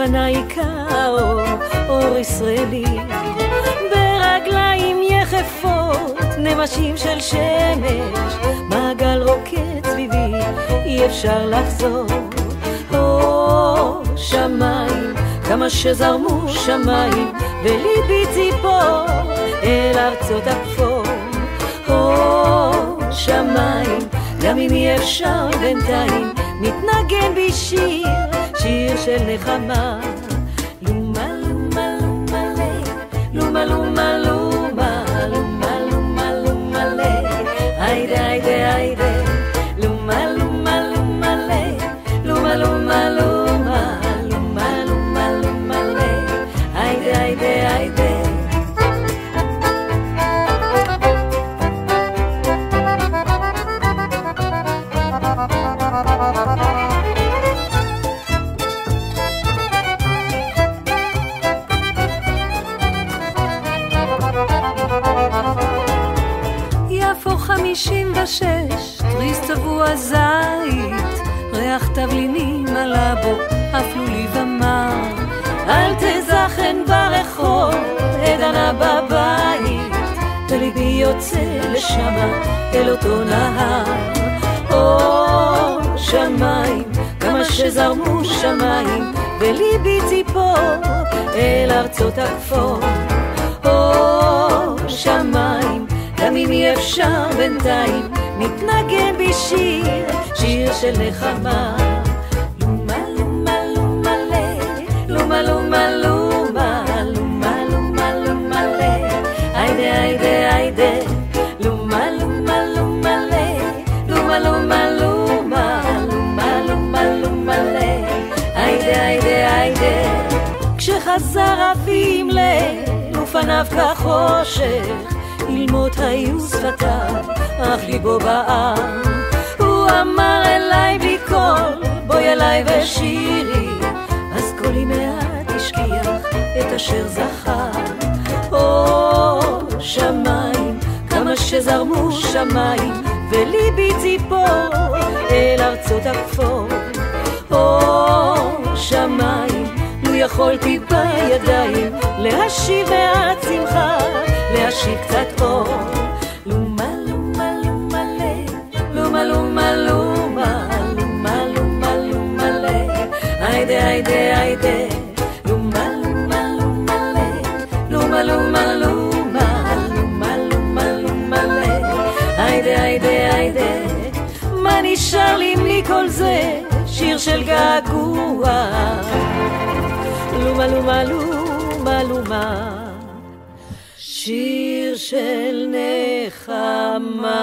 פניי כאור, אור ישראלי, ברגליים יחפות, נמשים של שמש, מעגל רוקד סביבי, אי אפשר לחזור. או שמיים, כמה שזרמו שמיים, וליבי ציפור אל ארצות הכפור. או שמיים, גם אם אי אפשר בינתיים, מתנגן בי שיר, שיר של נחמה. לומה לומה לומה לי, לומה לומה לומה, לומה לומה לומה לי, היידה היידה היידה, לומה לומה לומה לי, לומה לומה לומה, לומה לומה לומה לי, היידה היידה היידה. יפו 56, תריס צבוע זית, ריח תבלינים עלה בו, אפלו לי ומר. אל תזכן ברחוב, עדנה בבית, וליבי יוצא לשמה, אל אותו נהר. או שמיים, כמה שזרמו שמיים, וליבי ציפור אל ארצות הכפור. או שמיים, גם אם אי אפשר בינתיים, מתנגן בי שיר, שיר של נחמה. לומה לומה לומה לי, לומה לומה לומה, לומה לומה לומה לי, היידה היידה היידה, לומה לומה לומה לי, לומה לומה לומה, לומה לומה לומה לי, היידה היידה היידה. כשחזר אבים ליל ופניו כחושך, אילמות היו שפתיו, אך ליבו בעם. הוא אמר אליי בלי קול, בואי אליי ושירי, אז קולי מעט השכיח את אשר זכר. או שמיים, כמה שזרמו שמיים, וליבי ציפור אל ארצות הכפור. או שמיים, לו יכולתי בידיים להשיב מעט שמחה, להשיב קצת אור. לומה לומה לומה לי, לומה לומה לומה, לומה לומה לומה לי, היידה היידה היידה, לומה לומה לומה לי, לומה לומה לומה, לומה לומה לומה לי, היידה היידה היידה. מה נשאר לי בלי כל זה? שיר של געגוע. לומה לומה לומה לומה, שיר של נחמה.